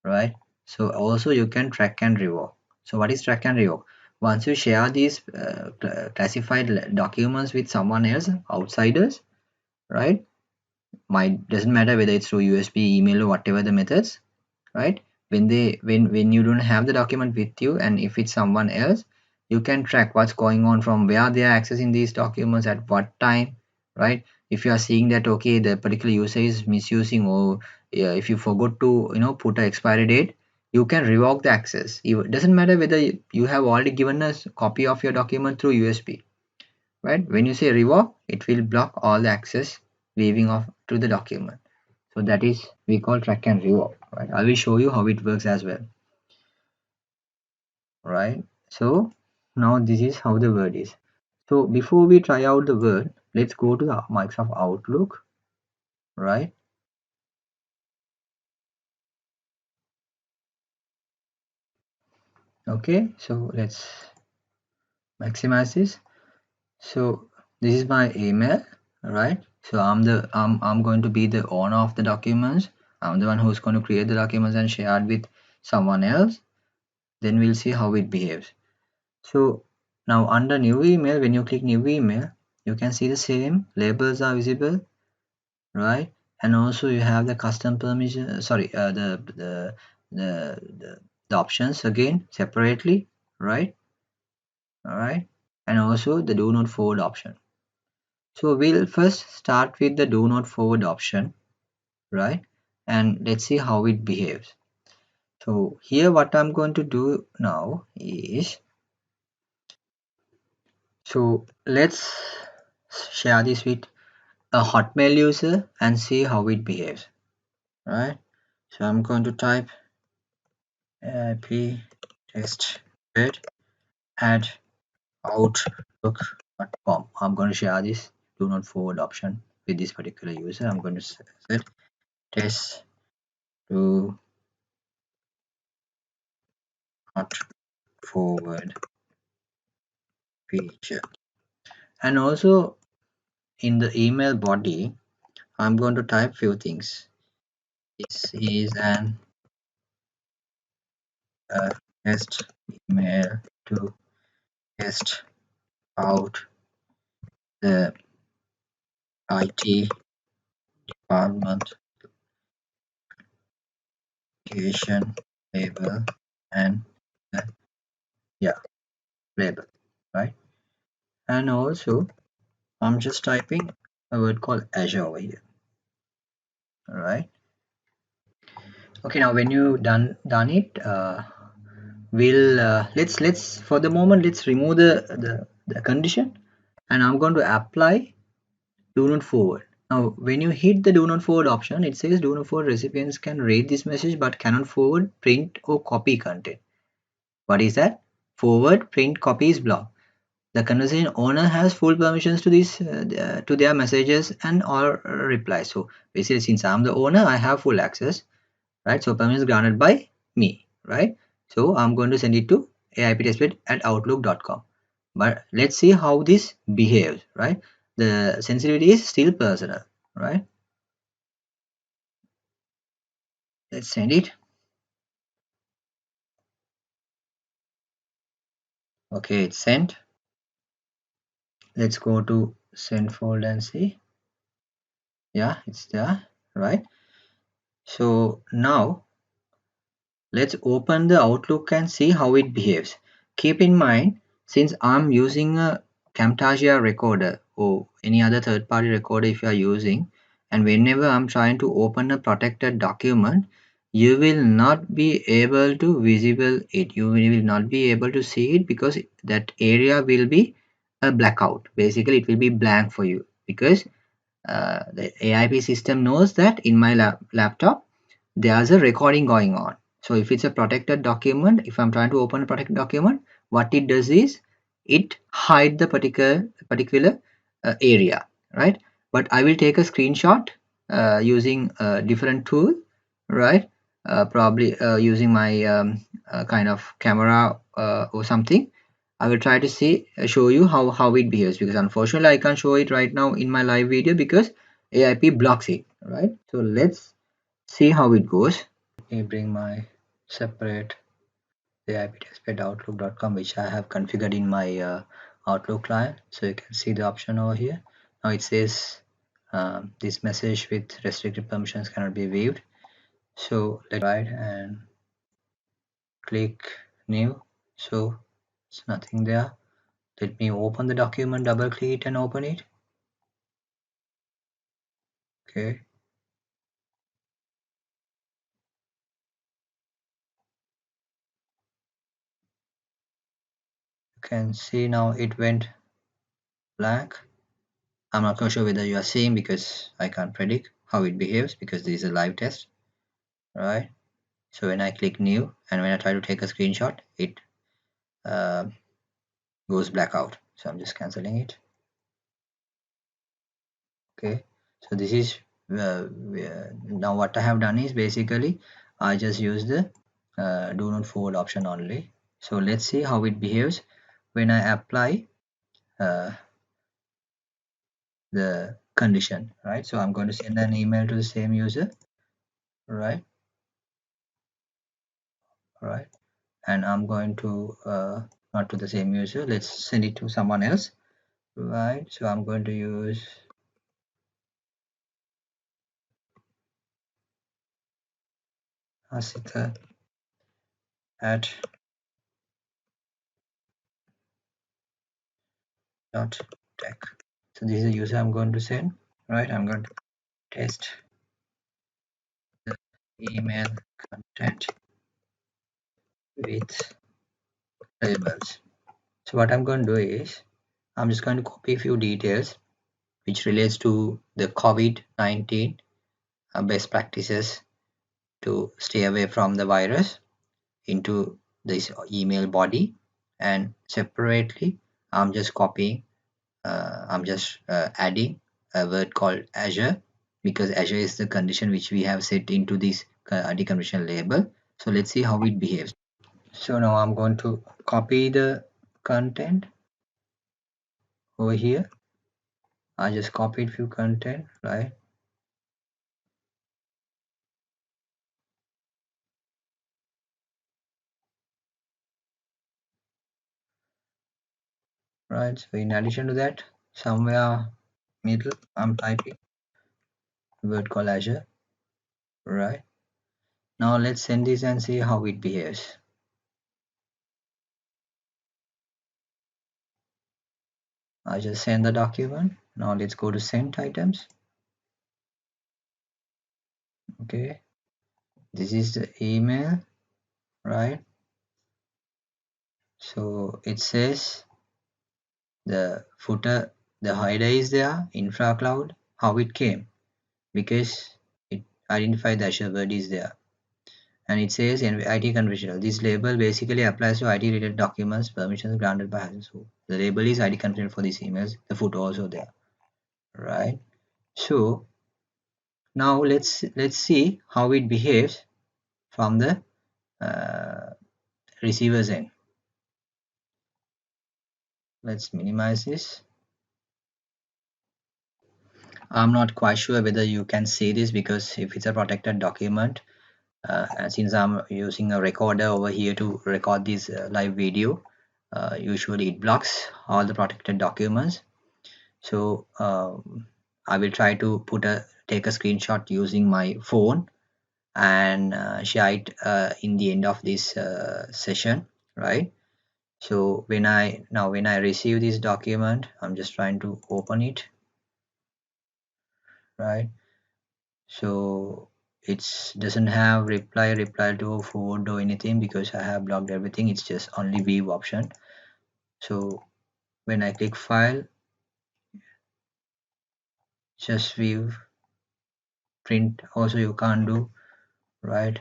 right? So also you can track and revoke. So what is track and revoke? Once you share these classified documents with someone else, outsiders, right? Might doesn't matter whether it's through USB, email, or whatever the methods, right? When you don't have the document with you, and if it's someone else, you can track what's going on, from where they are accessing these documents at what time, right? If you are seeing that okay, the particular user is misusing, or yeah, if you forgot to put an expiry date, you can revoke the access. It doesn't matter whether you have already given us copy of your document through USB, right? When you say revoke, it will block all the access leaving off to the document. So that is we call track and revoke, right? I will show you how it works as well, right? So now this is how the word is. So before we try out the word, let's go to the Microsoft Outlook, right? Okay, so let's maximize this. So this is my email, right? So I'm going to be the owner of the documents. I'm the one who's going to create the documents and share it with someone else. Then we'll see how it behaves. So now under new email, when you click new email, you can see the same labels are visible, right? And also you have the custom permission, sorry, the options again separately, right? All right. And also the do not forward option. So we'll first start with the do not forward option, right? And let's see how it behaves. So here what I'm going to do now is, so let's share this with a Hotmail user and see how it behaves, right? So I'm going to type AIP test bed at outlook.com. I'm going to share this do not forward option with this particular user. I'm going to set test to not forward feature. And also in the email body, I'm going to type few things. This is an test email to test out the IT department application label and the yeah label, right? And also I'm just typing a word called Azure over here. All right. Okay. Now when you done it, we'll let's for the moment let's remove the condition, and I'm going to apply do not forward. Now when you hit the do not forward option, it says do not forward recipients can read this message but cannot forward, print, or copy content. What is that? Forward, print, copy is blocked. The conversation owner has full permissions to this to their messages and or replies. So basically, since I'm the owner, I have full access, right? So permissions granted by me, right? So I'm going to send it to aiptestbed@outlook.com. But let's see how this behaves, right? The sensitivity is still personal, right? Let's send it. Okay, it's sent. Let's go to send folder and see. Yeah, it's there, right? So now let's open the Outlook and see how it behaves. Keep in mind, since I'm using a Camtasia recorder or any other third-party recorder if you are using, and whenever I'm trying to open a protected document, you will not be able to visible it. You will not be able to see it because that area will be a blackout. Basically, it will be blank for you because the AIP system knows that in my laptop there's a recording going on. So if it's a protected document, if I'm trying to open a protected document, what it does is it hide the particular area, right? But I will take a screenshot using a different tool, right? Probably using my kind of camera or something. I will try to show you how it behaves, because unfortunately I can't show it right now in my live video because AIP blocks it, right? So let's see how it goes. Let me bring my separate AIP-outlook.com, which I have configured in my Outlook client. So you can see the option over here. Now it says this message with restricted permissions cannot be viewed. So let's try it and click new. So it's nothing there. Let me open the document, double click it and open it. Okay. You can see now it went blank. I'm not quite sure whether you are seeing because I can't predict how it behaves because this is a live test, right? So when I click new and when I try to take a screenshot, it uh, goes black out. So I'm just canceling it. Okay. So this is now what I have done is basically I just use the do not forward option only. So let's see how it behaves when I apply uh, the condition, right? So I'm going to send an email to the same user, right? Right. And I'm going to not to the same user. Let's send it to someone else, right? So I'm going to use Asita at dot tech. So this is the user I'm going to send, right? I'm going to test the email content with labels. So what I'm going to do is I'm just going to copy a few details which relates to the COVID-19 best practices to stay away from the virus into this email body, and separately I'm just adding a word called Azure, because Azure is the condition which we have set into this deconversion label. So let's see how it behaves. So now I'm going to copy the content over here. I just copied few content, right? Right. So in addition to that, somewhere middle, I'm typing a word called Azure, right? Now let's send this and see how it behaves. I just send the document. Now let's go to sent items. Okay, this is the email, right? So it says the footer, the header is there, infra cloud, how it came, because it identified the Azure word is there. And it says IT conventional. This label basically applies to IT related documents, permissions granted by Azure. So the label is IT conventional for these emails, the footer also there, right? So now let's see how it behaves from the receiver's end. Let's minimize this. I'm not quite sure whether you can see this because if it's a protected document, and since I'm using a recorder over here to record this live video, usually it blocks all the protected documents. So I will try to take a screenshot using my phone and share it in the end of this session, right? So when I receive this document, I'm just trying to open it, right? So It doesn't have reply to food or anything because I have blocked everything. It's just only view option. So when I click file, just view, print also you can't do, right?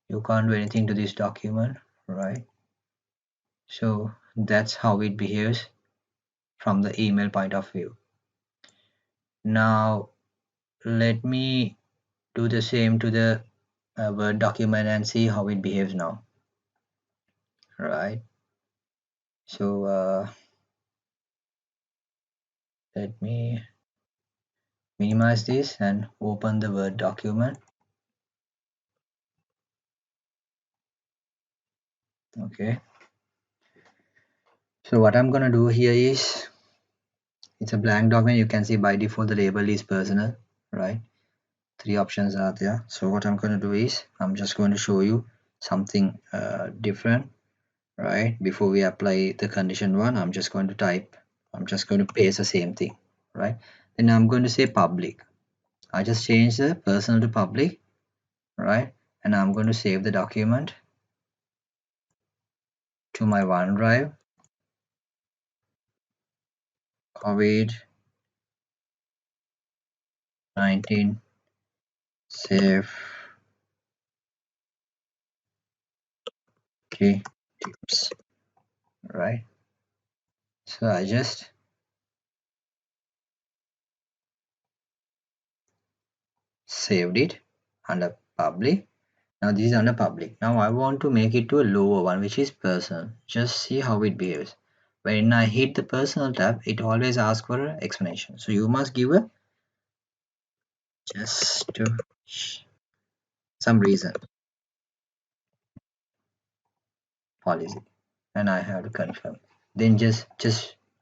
You can't do anything to this document, right? So that's how it behaves from the email point of view. Now let me do the same to the Word document and see how it behaves now, right? So let me minimize this and open the Word document. Okay, so what I'm gonna do here is, it's a blank document. You can see by default the label is personal, right? Three options are there. So what I'm going to do is, I'm just going to show you something different, right? Before we apply the condition one, I'm just going to paste the same thing, right? Then I'm going to say public. I just change the personal to public, right? And I'm going to save the document to my OneDrive. COVID-19 safety tips, right? So I just saved it under public. Now this is under public. Now I want to make it to a lower one, which is personal. Just see how it behaves. When I hit the personal tab, it always asks for an explanation. So you must give a just to some reason policy, and I have to confirm. Then just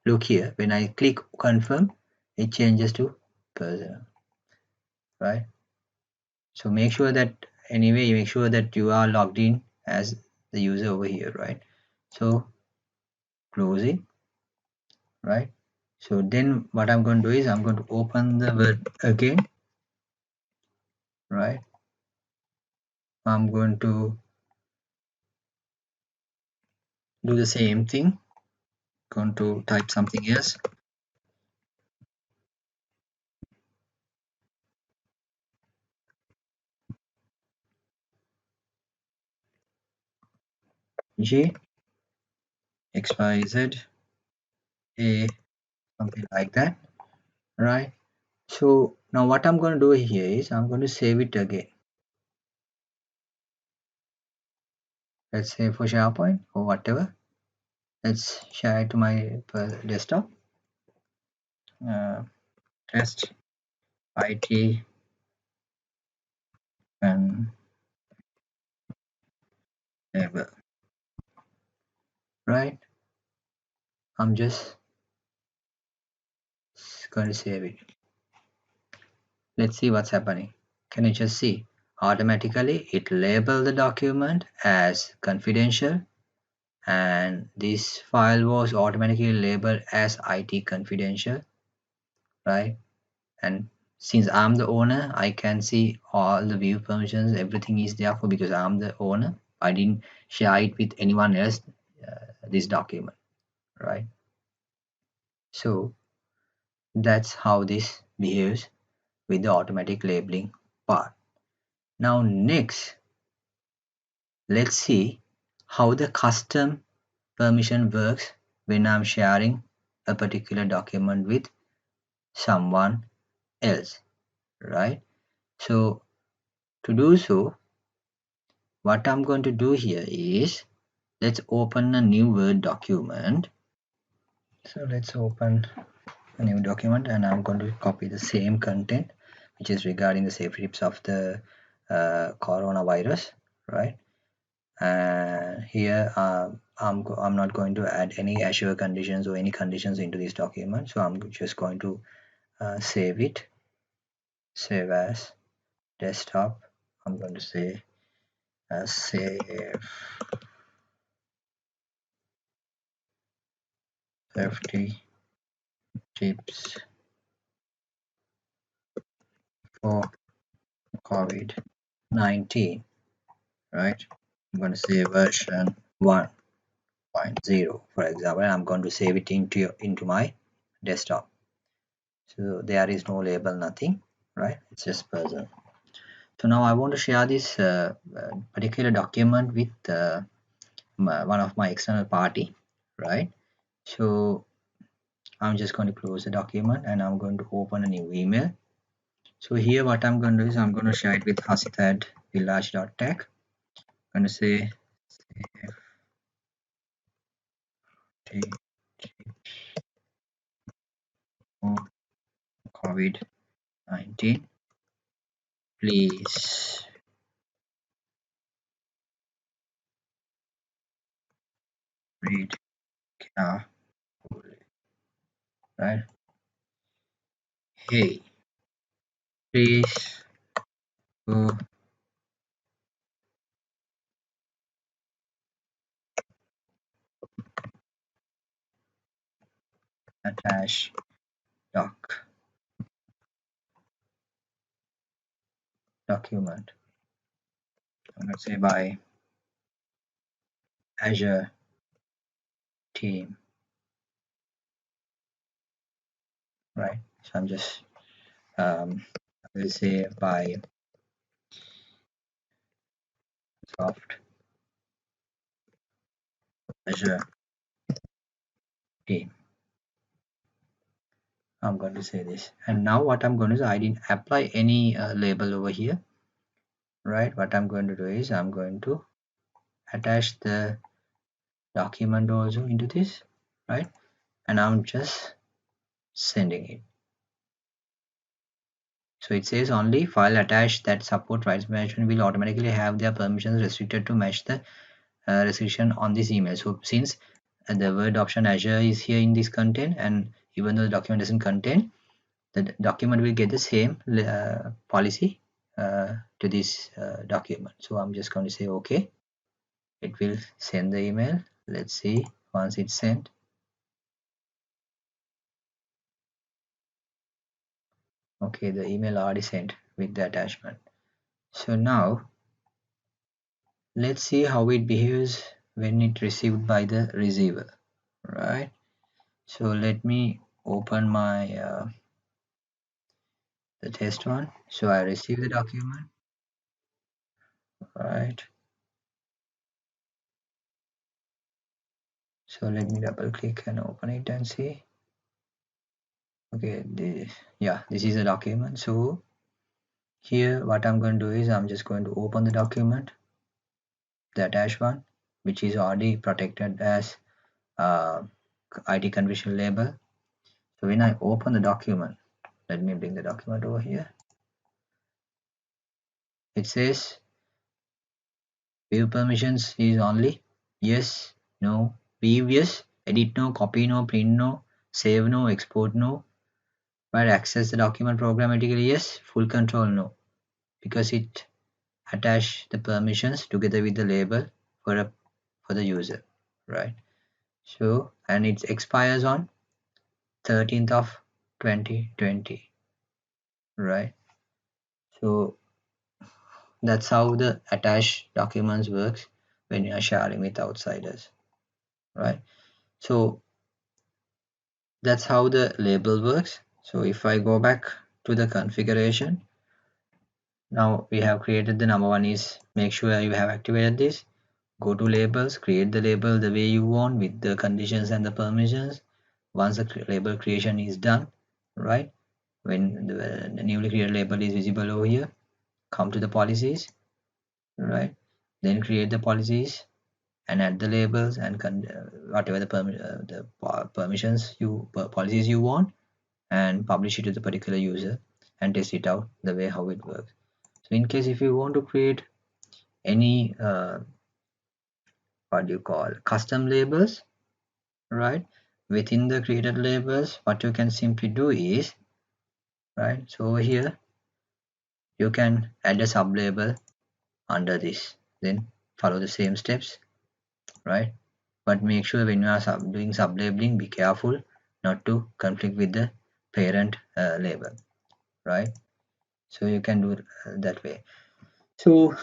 look here. When I click confirm, it changes to personal, right? So make sure that you are logged in as the user over here, right? So close it, right? So then what I'm going to do is, I'm going to open the Word again, right? I'm going to do the same thing, going to type something else. G XYZ A, something like that, right? So now what I'm going to do here is, I'm going to save it again. Let's say for SharePoint or whatever. Let's share it to my desktop. Test IT and label, right? I'm just going to save it. Let's see what's happening. Can you just see? Automatically it labeled the document as confidential, and this file was automatically labeled as IT confidential, right? And since I'm the owner, I can see all the view permissions, everything is there for, because I'm the owner. I didn't share it with anyone else, this document, right? So that's how this behaves with the automatic labeling part. Now next, let's see how the custom permission works when I'm sharing a particular document with someone else, right? So to do so, what I'm going to do here is, let's open a new Word document. So let's open a new document, and I'm going to copy the same content, which is regarding the safety tips of the coronavirus, right? And here I'm not going to add any Azure conditions or any conditions into this document, so I'm just going to save it, save as desktop. I'm going to say save safety tips for COVID. 19, right? I'm going to say version 1.0, for example. I'm going to save it into my desktop. So there is no label, nothing, right? It's just person. So now I want to share this particular document with one of my external party, right? So I'm just going to close the document and I'm going to open a new email. So here what I'm going to do is I'm going to share it with hasit@village.tech. I'm going to say COVID-19, please read carefully, right? Hey, please go attach document. I'm going to say by Azure team, right? So I'm just I will say by soft Azure team. I'm going to say this. And now what I'm going to do is I didn't apply any label over here, right? What I'm going to do is I'm going to attach the document also into this, right? And I'm just sending it. So it says only file attached that support rights management will automatically have their permissions restricted to match the restriction on this email. So since the word option Azure is here in this content, and even though the document doesn't contain, the document will get the same policy to this document. So I'm just going to say okay. It will send the email. Let's see once it's sent. Okay, the email already sent with the attachment. So now let's see how it behaves when it received by the receiver, right? So let me open my the test one. So I received the document, right? So let me double click and open it and see. Okay, this is a document. So here what I'm going to do is I'm just going to open the document, the attached one, which is already protected as uh, ID conversion label. So when I open the document, let me bring the document over here. It says view permissions is only yes, no, view yes, edit no, copy no, print no, save no, export no, but access the document programmatically yes, full control no, because it attach the permissions together with the label for the user, right? So and it expires on 13th of 2020, right? So that's how the attached documents works when you are sharing with outsiders, right? So that's how the label works. So if I go back to the configuration, now we have created the number one is make sure you have activated this. Go to labels, create the label the way you want with the conditions and the permissions. Once the label creation is done, right? When the newly created label is visible over here, come to the policies, right? Then create the policies and add the labels and whatever the permissions policies you want, and publish it to the particular user and test it out the way how it works. So in case if you want to create any what do you call custom labels, right, within the created labels, what you can simply do is, right, so over here you can add a sub label under this, then follow the same steps, right? But make sure when you are doing sub labeling, be careful not to conflict with the parent label, right? So you can do it that way. So,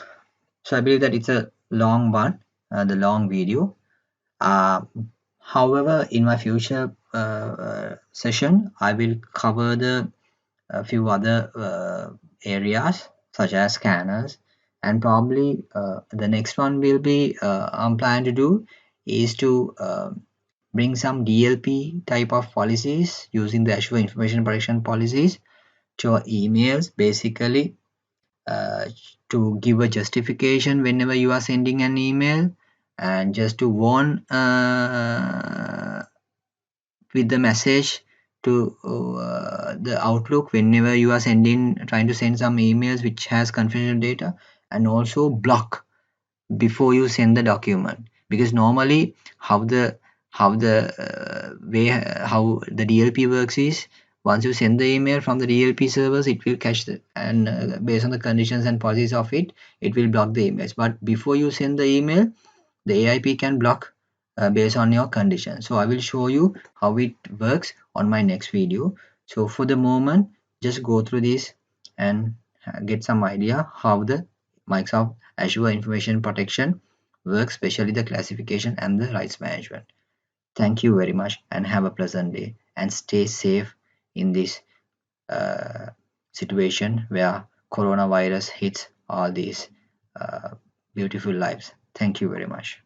I believe that it's a long one, the long video. Uh, However, in my future session, I will cover a few other areas such as scanners, and probably the next one will be I'm planning to do is to bring some DLP type of policies using the Azure Information Protection policies to our emails, basically uh, to give a justification whenever you are sending an email, and just to warn with the message to the Outlook whenever you are trying to send some emails which has confidential data, and also block before you send the document, because normally how the DLP works is, once you send the email from the DLP servers, it will catch the, and based on the conditions and policies of it will block the emails. But before you send the email, the AIP can block based on your condition. So I will show you how it works on my next video. So for the moment, just go through this and get some idea how the Microsoft Azure Information Protection works, especially the classification and the rights management. Thank you very much and have a pleasant day, and stay safe in this uh, situation where coronavirus hits all these uh, beautiful lives. Thank you very much.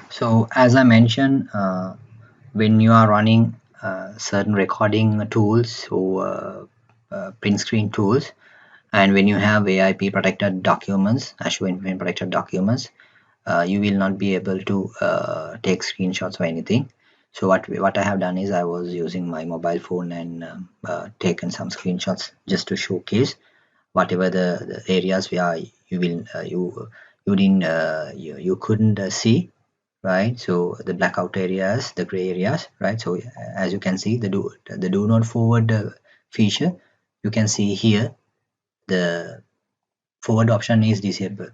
So as I mentioned, when you are running certain recording tools or print screen tools, and when you have AIP protected documents, Azure Information protected documents, you will not be able to take screenshots or anything. So what I have done is I was using my mobile phone and taken some screenshots just to showcase whatever the areas where you will you didn't you couldn't see, right? So the blackout areas, the gray areas, right? So as you can see, the do not forward feature, you can see here the forward option is disabled.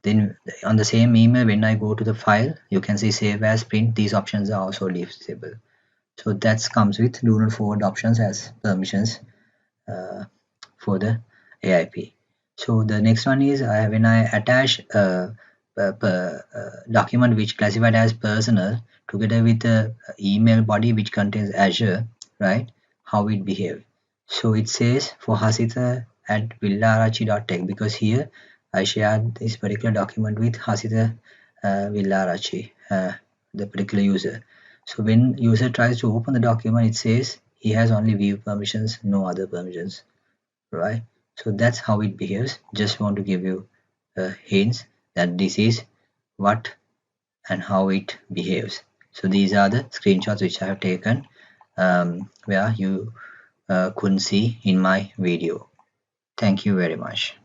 Then on the same email, when I go to the file, you can see save as, print, these options are also disabled. So that comes with do not forward options as permissions uh, for the AIP. So the next one is when I attach a document which classified as personal together with the email body which contains Azure, right? How it behaves. So it says for Hasita at villarachi.tech, because here I shared this particular document with Hasita Villarachi, the particular user. So when user tries to open the document, it says he has only view permissions, no other permissions, right? So that's how it behaves. Just want to give you hints that this is what and how it behaves. So these are the screenshots which I have taken where you couldn't see in my video. Thank you very much.